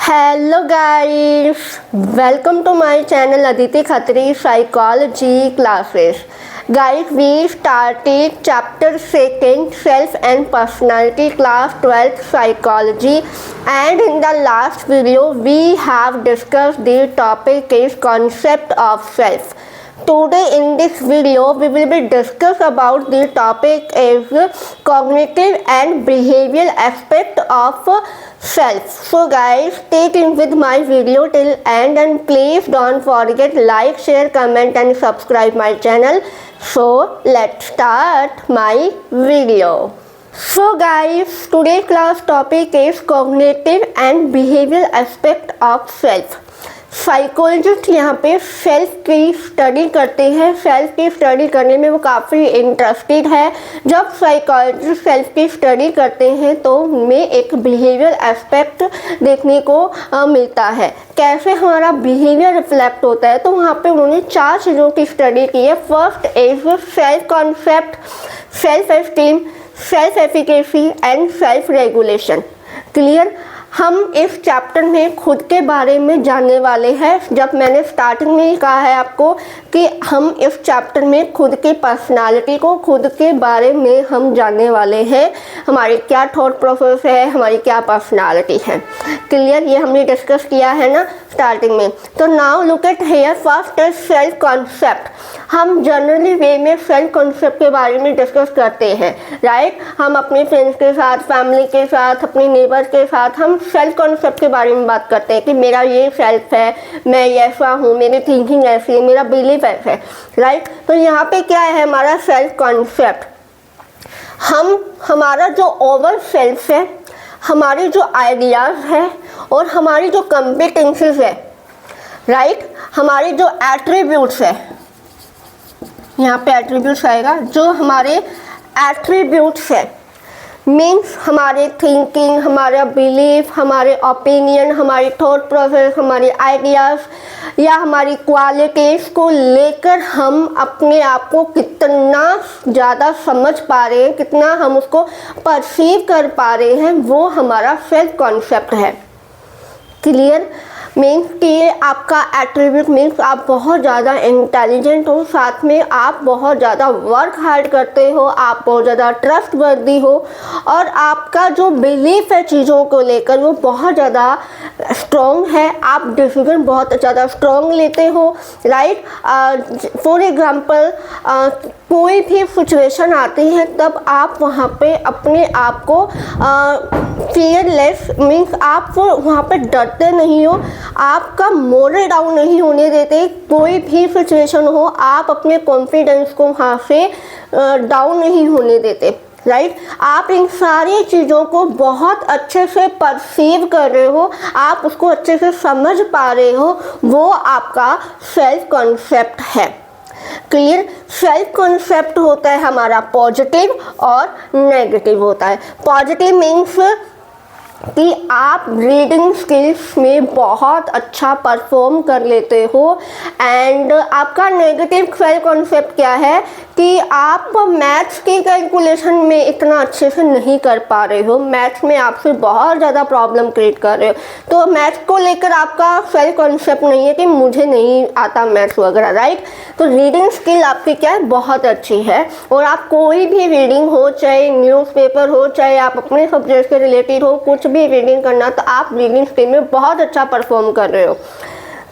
Hello guys, welcome to my channel Aditi Khatri Psychology Classes. Guys, we started chapter 2nd Self and Personality class 12th Psychology, and in the last video we have discussed the topic is concept of self. Today in this video we will be discuss about the topic is cognitive and behavioral aspect of self. So guys, stay tuned with my video till end and please don't forget like, share, comment and subscribe my channel. So let's start my video. So guys, today's class topic is cognitive and behavioral aspect of self. Psychologist यहाँ पे self की study करते हैं। Self की study करने में वो काफ़ी इंटरेस्टेड है। जब साइकोलॉजिस्ट सेल्फ की स्टडी करते हैं तो उनमें एक बिहेवियर एस्पेक्ट देखने को मिलता है। कैसे हमारा बिहेवियर रिफ्लेक्ट होता है, तो वहाँ पे उन्होंने 4 चीज़ों की स्टडी की है। First is self concept, self esteem, self efficacy and self regulation. Clear. हम इस चैप्टर में खुद के बारे में जानने वाले हैं। जब मैंने स्टार्टिंग में ही कहा है आपको कि हम इस चैप्टर में खुद की पर्सनालिटी को, खुद के बारे में हम जानने वाले हैं। हमारी क्या थॉट प्रोसेस है, हमारी क्या पर्सनालिटी है। क्लियर, ये हमने डिस्कस किया है ना स्टार्टिंग में। तो now look at here, first is self concept. हम जनरली वे में सेल्फ कॉन्सेप्ट के बारे में डिस्कस करते हैं, राइट। हम अपने फ्रेंड्स के साथ, फैमिली के साथ, अपने नेबर्स के साथ हम सेल्फ कॉन्सेप्ट के बारे में बात करते हैं कि मेरा ये सेल्फ है, मैं ऐसा हूँ, मेरी थिंकिंग ऐसी है, मेरा बिलीफ ऐसा है, राइट। तो यहाँ पे क्या है हमारा सेल्फ कॉन्सेप्ट। हमारा जो ओवर सेल्फ है, हमारे जो आइडियाज़ है और हमारी जो कॉम्पिटेंसीज है, राइट, हमारे जो एट्रीब्यूट्स है, यहाँ पे एट्रीब्यूट्स आएगा, जो हमारे एट्रीब्यूट्स है मीन्स हमारे थिंकिंग, हमारा बिलीफ, हमारे ओपिनियन, हमारी थॉट प्रोसेस, हमारे आइडियाज़ या हमारी क्वालिटीज़ को लेकर हम अपने आप को कितना ज़्यादा समझ पा रहे हैं, कितना हम उसको परसीव कर पा रहे हैं, वो हमारा सेल्फ कॉन्सेप्ट है। क्लियर। मीन्स कि आपका एट्रीब्यूट मीन्स आप बहुत ज़्यादा इंटेलिजेंट हो, साथ में आप बहुत ज़्यादा वर्क हार्ड करते हो, आप बहुत ज़्यादा ट्रस्टवर्दी हो और आपका जो बिलीफ है चीज़ों को लेकर वो बहुत ज़्यादा स्ट्रॉन्ग है। आप डिसीजन बहुत ज़्यादा स्ट्रॉन्ग लेते हो, राइट। फॉर एग्जांपल कोई भी सिचुएशन आती है तब आप वहाँ पे अपने आप को फियरलेस मीन्स आप वहाँ पे डरते नहीं हो, आपका मोरल डाउन नहीं होने देते। कोई भी सिचुएशन हो आप अपने कॉन्फिडेंस को वहाँ से डाउन नहीं होने देते, राइट। आप इन सारी चीज़ों को बहुत अच्छे से परसीव कर रहे हो, आप उसको अच्छे से समझ पा रहे हो, वो आपका सेल्फ कॉन्सेप्ट है। क्लियर। सेल्फ कॉन्सेप्ट होता है हमारा पॉजिटिव और नेगेटिव होता है। पॉजिटिव मीन्स कि आप रीडिंग स्किल्स में बहुत अच्छा परफॉर्म कर लेते हो। एंड आपका नेगेटिव सेल्फ कॉन्सेप्ट क्या है कि आप मैथ्स की कैलकुलेशन में इतना अच्छे से नहीं कर पा रहे हो, मैथ्स में आपसे बहुत ज़्यादा प्रॉब्लम क्रिएट कर रहे हो। तो मैथ्स को लेकर आपका सेल्फ कॉन्सेप्ट नहीं है कि मुझे नहीं आता मैथ्स वगैरह, राइट। तो रीडिंग स्किल आपकी क्या है, बहुत अच्छी है। और आप कोई भी रीडिंग हो, चाहे न्यूज़पेपर हो, चाहे आप अपने सब्जेक्ट से रिलेटेड हो, कुछ भी रीडिंग करना, तो आप रीडिंग स्किल में बहुत अच्छा परफॉर्म कर रहे हो।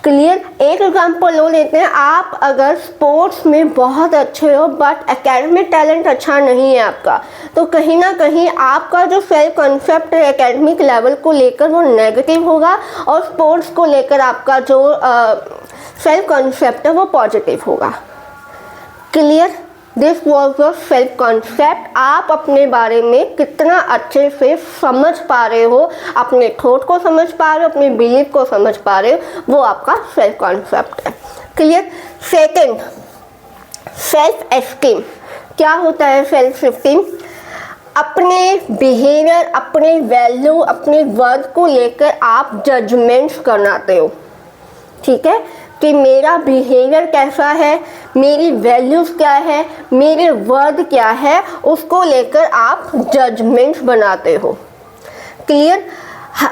क्लियर। एक एग्जांपल लो लेते हैं, आप अगर स्पोर्ट्स में बहुत अच्छे हो बट एकेडमिक टैलेंट अच्छा नहीं है आपका, तो कहीं ना कहीं आपका जो सेल्फ कॉन्सेप्ट है एकेडमिक लेवल को लेकर वो नेगेटिव होगा और स्पोर्ट्स को लेकर आपका जो सेल्फ कॉन्सेप्ट है वो पॉजिटिव होगा। Clear. This was your self concept. आप अपने बारे में कितना अच्छे से समझ पा रहे हो, अपने थॉट को समझ पा रहे हो, अपने बिलीफ को समझ पा रहे हो, वो आपका सेल्फ कॉन्सेप्ट है। क्लियर। Second, self esteem. क्या होता है सेल्फ एस्टीम? अपने बिहेवियर, अपने वैल्यू, अपने वर्थ को लेकर आप जजमेंट्स करनाते हो, ठीक है, कि मेरा बिहेवियर कैसा है, मेरी वैल्यूज़ क्या है, मेरे वर्थ क्या है, उसको लेकर आप जजमेंट्स बनाते हो। क्लियर।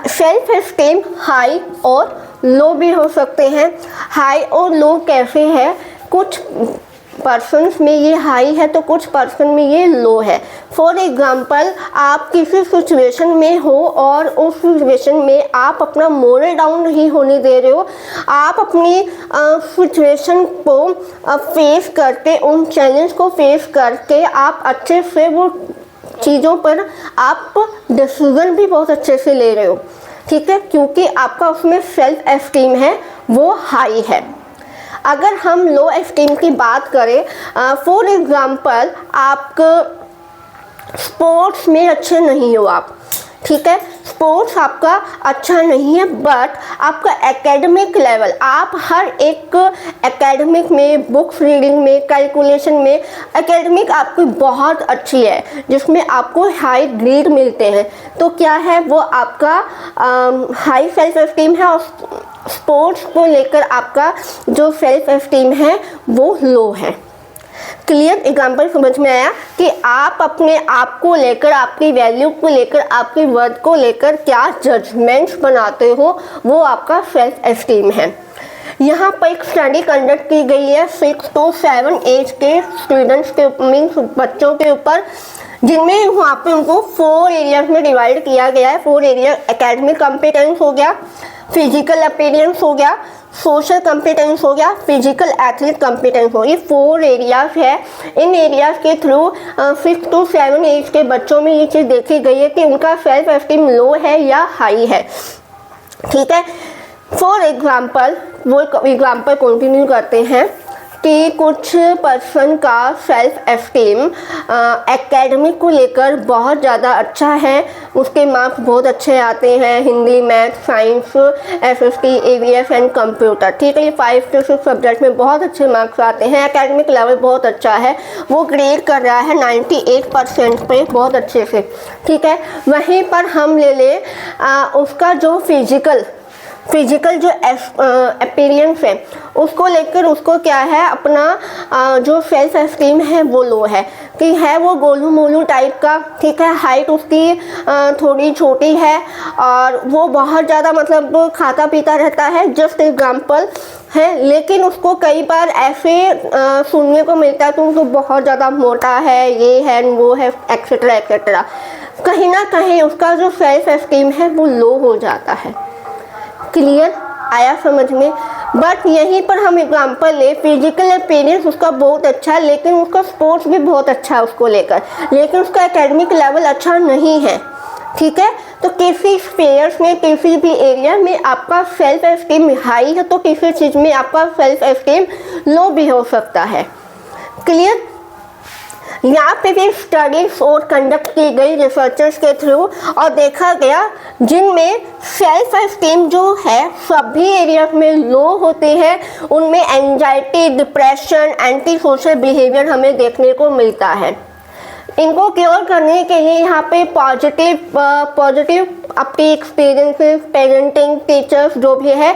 सेल्फ एस्टीम हाई और लो भी हो सकते हैं। हाई और लो कैसे है, कुछ पर्सन्स में ये हाई है तो कुछ पर्सन में ये लो है। फॉर एग्जाम्पल, आप किसी सिचुएशन में हो और उस सिचुएशन में आप अपना मोरल डाउन नहीं होने दे रहे हो, आप अपनी सिचुएशन को फेस करके, उन चैलेंज को फेस करके आप अच्छे से वो चीज़ों पर आप डिसीजन भी बहुत अच्छे से ले रहे हो, ठीक है, क्योंकि आपका उसमें सेल्फ एस्टीम है वो हाई है। अगर हम लो एस्टीम की बात करें, फॉर एग्जांपल आप स्पोर्ट्स में अच्छे नहीं हो आप, ठीक है, स्पोर्ट्स आपका अच्छा नहीं है, बट आपका एकेडमिक लेवल, आप हर एक एकेडमिक में, बुक्स रीडिंग में, कैलकुलेशन में एकेडमिक आपकी बहुत अच्छी है, जिसमें आपको हाई ग्रेड मिलते हैं, तो क्या है वो आपका हाई सेल्फ एस्टीम है। और स्पोर्ट्स को लेकर आपका जो सेल्फ एस्टीम है वो लो है। क्लियर एग्जाम्पल समझ में आया कि आप अपने आप को लेकर, आपकी वैल्यू को लेकर, आपकी वर्थ को लेकर क्या जजमेंट्स बनाते हो, वो आपका सेल्फ एस्टीम है। यहाँ पर एक स्टडी कंडक्ट की गई है 6 to 7 एज के स्टूडेंट्स के, मीन्स बच्चों के ऊपर, जिनमें वहाँ पे उनको 4 एरियाज में डिवाइड किया गया है। 4 एरिया, एकेडमिक कॉम्पिटेंस हो गया, फिजिकल अपीयरेंस हो गया, सोशल कॉम्पिटेंस हो गया, फिजिकल एथलेटिक कॉम्पिटेंस हो गया। 4 एरियाज है। इन एरियाज के थ्रू 6 to 7 एज के बच्चों में ये चीज़ देखी गई है कि उनका सेल्फ एस्टीम लो है या हाई है, ठीक है। फॉर एग्जाम्पल, वो एग्जाम्पल कंटिन्यू करते हैं कि कुछ पर्सन का सेल्फ एस्टीम एकेडमिक को लेकर बहुत ज़्यादा अच्छा है, उसके मार्क्स बहुत अच्छे आते हैं, Hindi, math, science, SST, EVS and computer, ठीक है, ये 5 to 6 सब्जेक्ट में बहुत अच्छे मार्क्स आते हैं, एकेडमिक लेवल बहुत अच्छा है, वो ग्रेड कर रहा है 98% पे बहुत अच्छे से, ठीक है। वहीं पर हम ले लें उसका जो फिजिकल जो अपीयरेंस है, उसको लेकर उसको क्या है, अपना जो सेल्फ एस्टीम है वो लो है, कि है वो गोलू मोलू टाइप का, ठीक है, हाइट उसकी थोड़ी छोटी है और वो बहुत ज़्यादा मतलब खाता पीता रहता है, जस्ट एग्जाम्पल है। लेकिन उसको कई बार ऐसे सुनने को मिलता है कि उसको बहुत ज़्यादा मोटा है, ये है वो है, एक्सेट्रा एक्सेट्रा, कहीं ना कहीं उसका जो सेल्फ एस्टीम है वो लो हो जाता है। क्लियर आया समझ में। बट यहीं पर हम एग्जांपल ले, फिजिकल अपीयरेंस उसका बहुत अच्छा है, लेकिन उसका स्पोर्ट्स भी बहुत अच्छा है उसको लेकर, लेकिन उसका एकेडमिक लेवल अच्छा नहीं है, ठीक है। तो किसी स्पेयर्स में, किसी भी एरिया में आपका सेल्फ एस्टीम हाई है तो किसी चीज़ में आपका सेल्फ एस्टीम लो भी हो सकता है। क्लियर। यहाँ पे भी स्टडीज और कंडक्ट की गई रिसर्चर्स के थ्रू और देखा गया जिनमें सेल्फ एस्टीम जो है सभी एरियाज में लो होते हैं, उनमें anxiety, depression, anti social behaviour हमें देखने को मिलता है। इनको क्योर करने के लिए यहाँ पे पॉजिटिव अपनी एक्सपीरियंसेस, पेरेंटिंग, टीचर्स जो भी है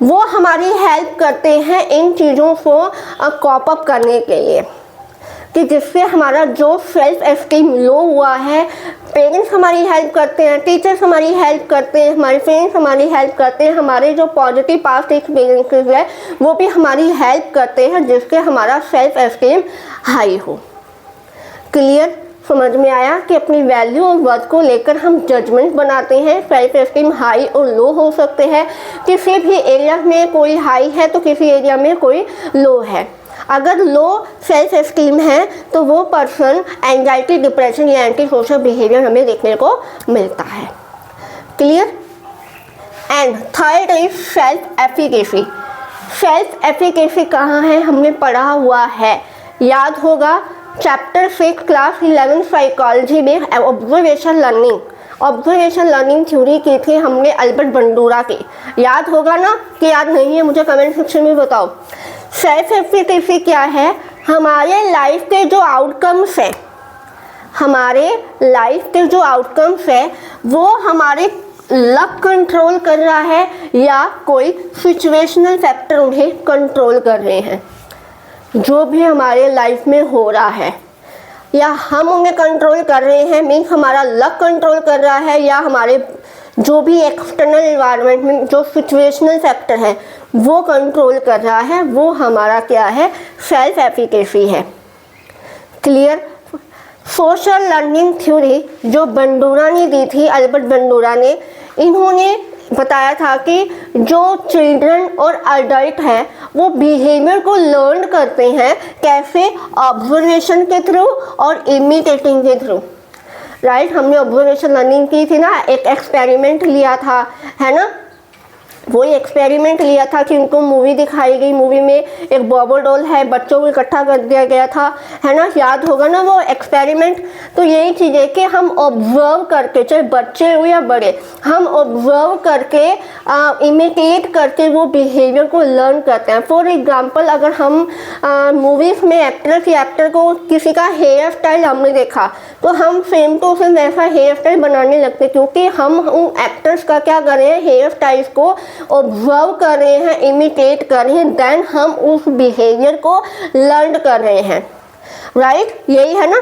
वो हमारी हेल्प करते हैं इन चीज़ों को कॉप अप करने के लिए, कि जिससे हमारा जो सेल्फ एस्टीम लो हुआ है, पेरेंट्स हमारी हेल्प करते हैं, टीचर्स हमारी हेल्प करते हैं, हमारे फ्रेंड्स हमारी हेल्प करते हैं, हमारे जो पॉजिटिव पास्ट एक्सपीरियंसेस है वो भी हमारी हेल्प करते हैं, जिससे हमारा सेल्फ एस्टीम हाई हो। क्लियर समझ में आया कि अपनी वैल्यू और वर्थ को लेकर हम जजमेंट बनाते हैं। सेल्फ एस्टीम हाई और लो हो सकते हैं, किसी भी एरिया में कोई हाई है तो किसी एरिया में कोई लो है। अगर लो सेल्फ एस्टीम है तो वो पर्सन एंजाइटी, डिप्रेशन या एंटी सोशल बिहेवियर हमें देखने को मिलता है। Clear. And third is self efficacy. Self efficacy कहाँ है, हमने पढ़ा हुआ है, याद होगा चैप्टर 6 क्लास 11 साइकोलॉजी में ऑब्जर्वेशन लर्निंग थ्योरी की थी हमने अल्बर्ट बंडूरा की, याद होगा ना, कि याद नहीं है मुझे कमेंट सेक्शन में बताओ। सेल्फ एफिकेसी क्या है, हमारे लाइफ के जो आउटकम्स है वो हमारे लक कंट्रोल कर रहा है या कोई सिचुएशनल फैक्टर उन्हें कंट्रोल कर रहे हैं। जो भी हमारे लाइफ में हो रहा है या हम उन्हें कंट्रोल कर रहे हैं, मीन्स हमारा लक कंट्रोल कर रहा है या हमारे जो भी एक्सटर्नल इन्वायरमेंट में जो सिचुएशनल फैक्टर है वो कंट्रोल कर रहा है, वो हमारा क्या है, सेल्फ एफिकेसी है। क्लियर। सोशल लर्निंग थ्योरी जो बंडूरा ने दी थी, अल्बर्ट बंडूरा ने, इन्होंने बताया था कि जो चिल्ड्रन और अडल्ट हैं वो बिहेवियर को लर्न करते हैं कैसे, ऑब्जर्वेशन के थ्रू और इमिटेटिंग के थ्रू। राइट, हमने ऑब्जर्वेशन लर्निंग की थी ना, एक एक्सपेरिमेंट लिया था, है ना, वही एक्सपेरिमेंट लिया था कि उनको मूवी दिखाई गई, मूवी में एक बॉबो डॉल है, बच्चों को इकट्ठा कर दिया गया था, है ना, याद होगा ना वो एक्सपेरिमेंट। तो यही चीज़ है कि हम ऑब्जर्व करके, चाहे बच्चे हो या बड़े, हम ऑब्जर्व करके इमिटेट करके वो बिहेवियर को लर्न करते हैं। फॉर एग्जाम्पल, अगर हम मूवीज़ में एक्टर को किसी का हेयर स्टाइल हमने देखा तो हम सेम टू सेम वैसा हेयर स्टाइल बनाने लगते, क्योंकि हम उन एक्टर्स का क्या कर रहे हैं, हेयर स्टाइल्स को ऑब्जर्व कर रहे हैं, इमिटेट कर रहे हैं, देन हम उस बिहेवियर को लर्न कर रहे हैं। राइट, यही है ना।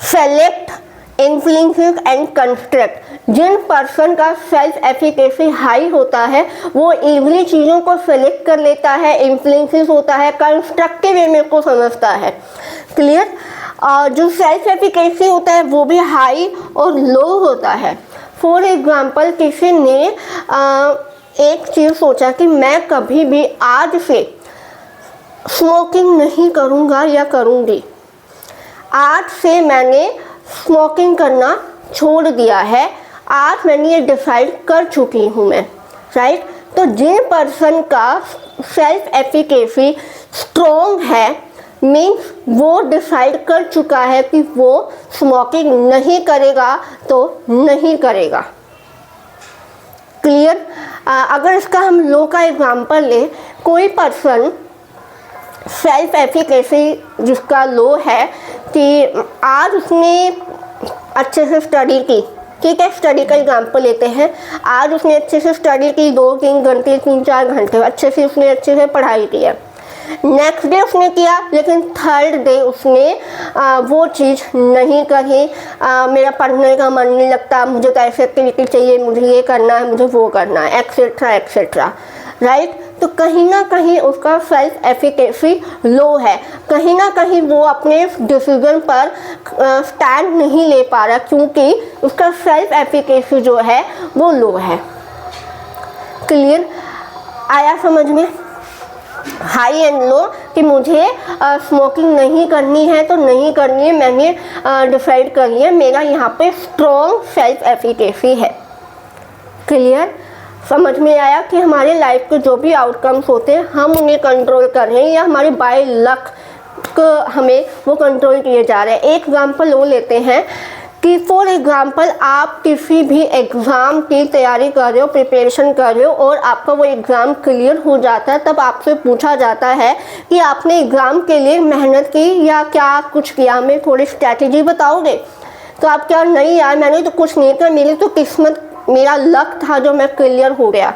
Select, influence and construct. जिन पर्सन का सेल्फ एफिकेसी हाई होता है वो इजीली चीज़ों को सेलेक्ट कर लेता है, इन्फ्लुएंस होता है, कंस्ट्रक्टिव वे में को समझता है। क्लियर। जो सेल्फ एफिकेसी होता है वो भी हाई और लो होता है। फॉर एग्जाम्पल, किसी ने एक चीज़ सोचा कि मैं कभी भी आज से स्मोकिंग नहीं करूँगा या करूँगी, आज से मैंने स्मोकिंग करना छोड़ दिया है, आज मैंने ये डिसाइड कर चुकी हूँ मैं। राइट, तो जिन पर्सन का सेल्फ एफिकेसी स्ट्रॉन्ग है, मीन्स वो डिसाइड कर चुका है कि वो स्मोकिंग नहीं करेगा तो नहीं करेगा। क्लियर। अगर इसका हम लो का एग्जांपल लें, कोई पर्सन सेल्फ एफिकेसी जिसका लो है कि आज उसने अच्छे से स्टडी की, ठीक है, स्टडी का एग्जांपल लेते हैं, आज उसने अच्छे से स्टडी की, 2-3 घंटे 3-4 घंटे अच्छे से पढ़ाई की है। नेक्स्ट डे उसने किया, लेकिन थर्ड डे उसने वो चीज़ नहीं करी, मेरा पढ़ने का मन नहीं लगता, मुझे तो ऐसे एक्टिविटी चाहिए, मुझे ये करना है, मुझे वो करना है, एक्सेट्रा एक्सेट्रा। राइट, तो कहीं ना कहीं उसका सेल्फ एफिकेसी लो है, कहीं ना कहीं वो अपने डिसीजन पर स्टैंड नहीं ले पा रहा, क्योंकि उसका सेल्फ एफिकेसी जो है वो लो है। क्लियर। आया समझ में? हाई एंड लो कि मुझे स्मोकिंग नहीं करनी है तो नहीं करनी है, मैंने डिसाइड कर लिया, मेरा यहाँ पे स्ट्रॉन्ग सेल्फ एफिकेसी है। क्लियर। समझ में आया कि हमारे लाइफ के जो भी आउटकम्स होते हैं हम उन्हें कंट्रोल कर रहे हैं या हमारे बाय लक हमें वो कंट्रोल किए जा रहे हैं। एक एग्जांपल वो लेते हैं कि फॉर एग्जांपल आप किसी भी एग्ज़ाम की तैयारी कर रहे हो, प्रिपरेशन कर रहे हो और आपका वो एग्ज़ाम क्लियर हो जाता है, तब आपसे पूछा जाता है कि आपने एग्ज़ाम के लिए मेहनत की या क्या कुछ किया, हमें थोड़ी स्ट्रैटेजी बताओगे? तो आप क्या, नहीं यार मैंने तो कुछ नहीं किया, मेरी तो किस्मत, मेरा लक था जो मैं क्लियर हो गया।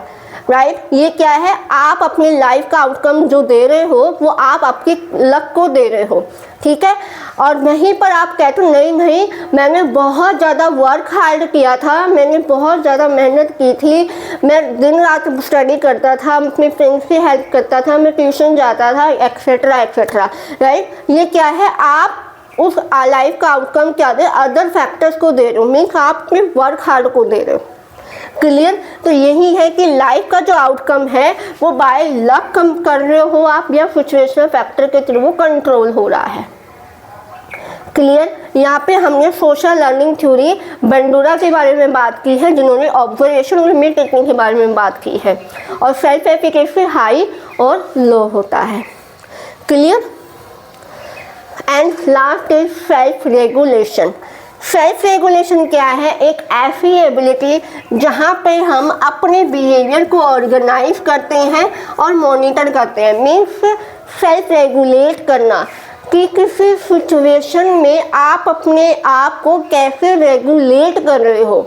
राइट, ये क्या है, आप अपनी लाइफ का आउटकम जो दे रहे हो वो आप आपकी लक को दे रहे हो, ठीक है। और वहीं पर आप कहते हो नहीं नहीं मैंने बहुत ज़्यादा वर्क हार्ड किया था, मैंने बहुत ज़्यादा मेहनत की थी, मैं दिन रात स्टडी करता था, अपने फ्रेंड्स की हेल्प करता था, मैं ट्यूशन जाता था, एक्सेट्रा एक्सेट्रा। राइट, ये क्या है, आप उस लाइफ का आउटकम क्या दे, अदर फैक्टर्स को दे रहे हो, मीन्स आप अपने वर्क हार्ड को दे रहे हो। क्लियर। तो यही है कि लाइफ का जो आउटकम है वो बाय लक कम कर रहे हो आप या सिचुएशनल फैक्टर के थ्रू वो कंट्रोल हो रहा है। क्लियर। यहाँ पे हमने सोशल लर्निंग थ्योरी बंडूरा के बारे में बात की है, जिन्होंने ऑब्जर्वेशन और इमिटेट टेक्निक के बारे में बात की है, और सेल्फ एफिकेसी हाई और लो होता है। Clear. And last is self regulation. Self regulation क्या है, एक ऐसी एबिलिटी जहाँ पे हम अपने बिहेवियर को ऑर्गेनाइज करते हैं और मॉनिटर करते हैं। मीन्स सेल्फ रेगुलेट करना कि किसी सिचुएशन में आप अपने आप को कैसे रेगुलेट कर रहे हो।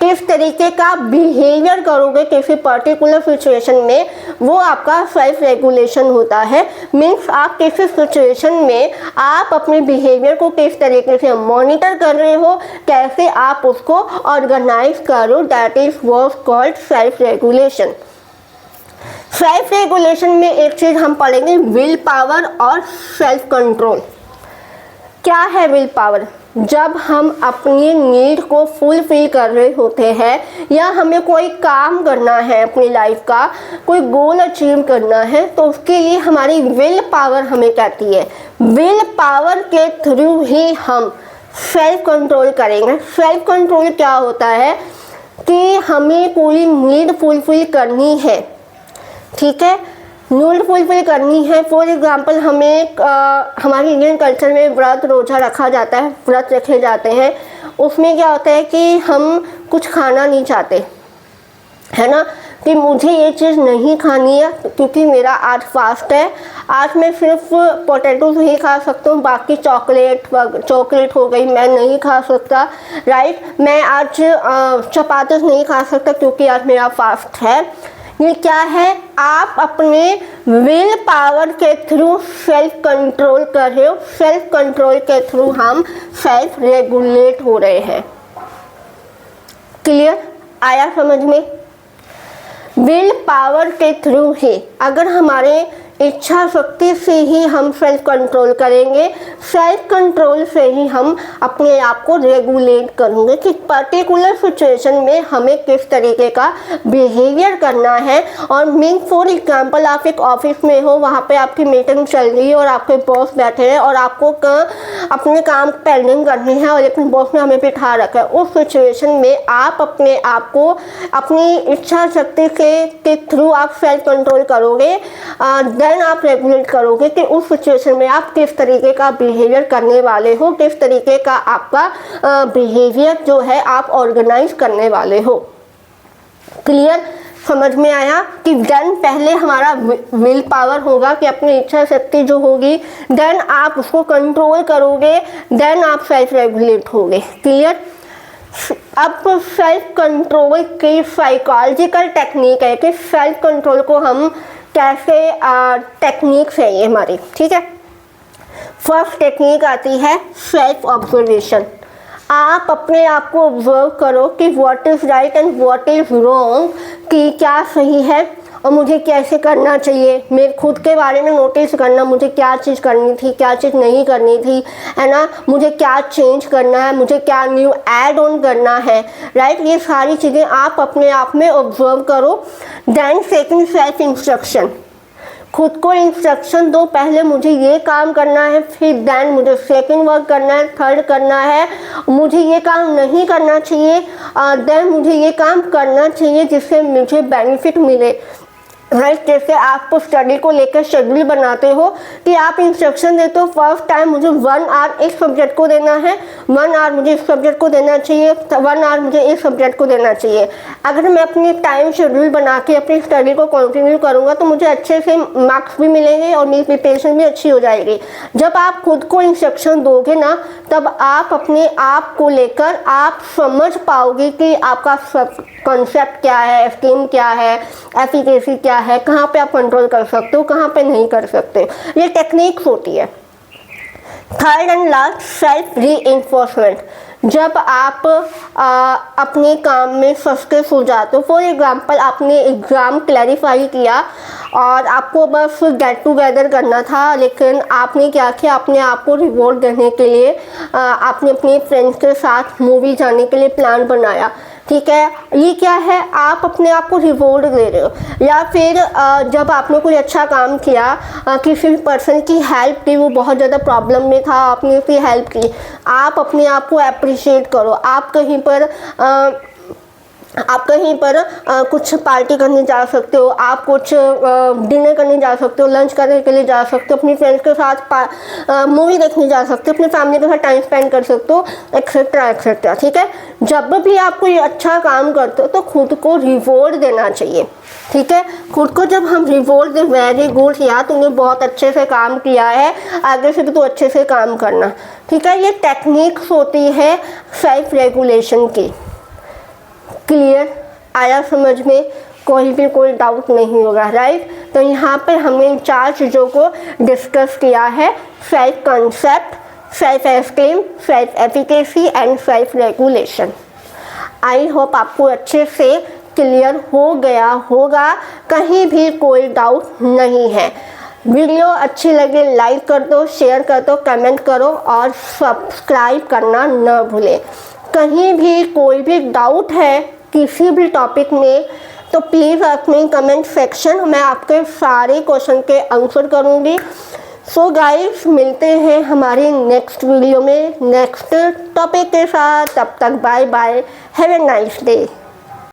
किस तरीके का बिहेवियर करोगे किसी पर्टिकुलर सिचुएशन में, वो आपका सेल्फ रेगुलेशन होता है। मीन्स आप किसी सिचुएशन में आप अपने बिहेवियर को किस तरीके से मॉनिटर कर रहे हो, कैसे आप उसको ऑर्गेनाइज करो, that is what called self regulation. Self regulation में एक चीज हम पढ़ेंगे, विल पावर और सेल्फ कंट्रोल। क्या है विल पावर? जब हम अपनी नीड को फुलफिल कर रहे होते हैं या हमें कोई काम करना है अपनी लाइफ का, कोई गोल अचीव करना है, तो उसके लिए हमारी विल पावर हमें कहती है। विल पावर के थ्रू ही हम सेल्फ कंट्रोल करेंगे। सेल्फ कंट्रोल क्या होता है कि हमें पूरी नीड फुलफिल करनी है, ठीक है, नीड फुलफिल करनी है। फॉर एग्जांपल हमें हमारे इंडियन कल्चर में व्रत रोजा रखा जाता है, व्रत रखे जाते हैं। उसमें क्या होता है कि हम कुछ खाना नहीं चाहते, है ना, कि मुझे ये चीज़ नहीं खानी है क्योंकि मेरा आज फास्ट है, आज मैं सिर्फ पोटैटोज ही खा सकता हूँ, बाकी चॉकलेट हो गई मैं नहीं खा सकता, राइट। मैं आज चपाती नहीं खा सकता क्योंकि आज मेरा फास्ट है। ये क्या है? आप अपने विल पावर के थ्रू सेल्फ कंट्रोल कर रहे हो। सेल्फ कंट्रोल के थ्रू हम सेल्फ रेगुलेट हो रहे हैं। क्लियर? आया समझ में? विल पावर के थ्रू ही, अगर हमारे इच्छा शक्ति से ही हम सेल्फ कंट्रोल करेंगे, सेल्फ कंट्रोल से ही हम अपने आप को रेगुलेट करेंगे कि पर्टिकुलर सिचुएशन में हमें किस तरीके का बिहेवियर करना है। और मीन फॉर एग्जांपल आप एक ऑफिस में हो, वहाँ पे आपकी मीटिंग चल रही है और आपके बॉस बैठे हैं और आपको अपने काम पेंडिंग करनी है और लेकिन बॉस ने हमें बिठा रखा है। उस सिचुएशन में आप अपने आप को अपनी इच्छा शक्ति के थ्रू आप सेल्फ कंट्रोल करोगे, देन आप रेगुलेट करोगे कि उस सिचुएशन में आप किस तरीके का बिहेवियर करने वाले हो, किस तरीके का आपका बिहेवियर जो है आप ऑर्गेनाइज करने वाले हो। क्लियर? समझ में आया कि देन पहले हमारा विल पावर होगा कि अपनी इच्छा शक्ति जो होगी, देन आप उसको कंट्रोल करोगे, देन आप सेल्फ रेगुलेट होगे। क्लियर? अब सेल्फ कंट्रोल की साइकोलॉजिकल टेक्निक है कि सेल्फ कंट्रोल को हम कैसे टेक्निक्स है ये हमारी, ठीक है। फर्स्ट टेक्निक आती है सेल्फ ऑब्जर्वेशन। आप अपने आप को ऑब्जर्व करो कि what is right and what is wrong, कि क्या सही है और मुझे कैसे करना चाहिए। मेरे खुद के बारे में नोटिस करना, मुझे क्या चीज़ करनी थी, क्या चीज़ नहीं करनी थी, है ना, मुझे क्या चेंज करना है, मुझे क्या न्यू ऐड ऑन करना है, राइट। ये सारी चीज़ें आप अपने आप में ऑब्जर्व करो। देन सेकंड सेल्फ इंस्ट्रक्शन, खुद को इंस्ट्रक्शन दो, पहले मुझे ये काम करना है, फिर देन मुझे सेकंड वर्क करना है, थर्ड करना है, मुझे ये काम नहीं करना चाहिए, देन मुझे ये काम करना चाहिए जिससे मुझे बेनिफिट मिले, राइट। जैसे आप स्टडी को लेकर शेड्यूल बनाते हो कि आप इंस्ट्रक्शन देते हो, फर्स्ट टाइम मुझे 1 आवर इस सब्जेक्ट को देना है, 1 आवर मुझे इस सब्जेक्ट को देना चाहिए, 1 आवर मुझे इस सब्जेक्ट को देना चाहिए। अगर मैं अपनी टाइम शेड्यूल बना के अपनी स्टडी को कंटिन्यू करूँगा तो मुझे अच्छे से मार्क्स भी मिलेंगे और मेरी प्रिपरेशन भी अच्छी हो जाएगी। जब आप खुद को इंस्ट्रक्शन दोगे ना, तब आप अपने आप को लेकर आप समझ पाओगे कि आपका कॉन्सेप्ट क्या है, स्कीम क्या है, एफिकेसी क्या है, कहाँ पे आप कंट्रोल कर सकते हो, कहाँ पे नहीं कर सकते। ये टेक्निक्स होती है। Third and last, self reinforcement. जब आप अपने काम में सक्सेस हो जाते हो, फॉर एग्जांपल आपने एग्ज़ाम क्लैरिफाई किया और आपको बस गेट टुगेदर करना था, लेकिन आपने क्या किया, अपने आप को रिवॉर्ड देने के लिए आपने अपने फ्रेंड्स के साथ मूवी जाने के लिए प्लान बनाया, ठीक है। ये क्या है? आप अपने आप को रिवॉर्ड दे रहे हो। या फिर जब आपने कोई अच्छा काम किया, किसी पर्सन की हेल्प की, वो बहुत ज़्यादा प्रॉब्लम में था, आपने उसकी हेल्प की, आप अपने आप को अप्रिशिएट करो। आप कहीं पर कुछ पार्टी करने जा सकते हो, आप कुछ डिनर करने जा सकते हो, लंच करने के लिए जा सकते हो, अपनी फ्रेंड्स के साथ मूवी देखने जा सकते हो, अपनी फैमिली के साथ टाइम स्पेंड कर सकते हो, एक्सेट्रा एक्सेट्रा, ठीक है। जब भी आप कोई अच्छा काम करते हो तो खुद को रिवॉर्ड देना चाहिए, ठीक है। खुद को जब हम रिवॉर्ड दे, वेरी गुड यार तुमने बहुत अच्छे से काम किया है, आगे से भी तो अच्छे से काम करना, ठीक है। ये टेक्निक्स होती है सेल्फ रेगुलेशन की। क्लियर आया समझ में? कोई डाउट नहीं होगा, राइट? तो यहाँ पर हमने इन 4 चीज़ों को डिस्कस किया है, self concept, self esteem, self efficacy and self regulation. I hope आपको अच्छे से क्लियर हो गया होगा, कहीं भी कोई डाउट नहीं है। वीडियो अच्छी लगे लाइक कर दो, शेयर कर दो, कमेंट करो और सब्सक्राइब करना न भूलें। कहीं भी कोई भी डाउट है किसी भी टॉपिक में तो प्लीज़ अपने कमेंट सेक्शन, मैं आपके सारे क्वेश्चन के आंसर करूँगी। सो गाइस, मिलते हैं हमारी नेक्स्ट वीडियो में नेक्स्ट टॉपिक के साथ। तब तक bye bye, have a nice day.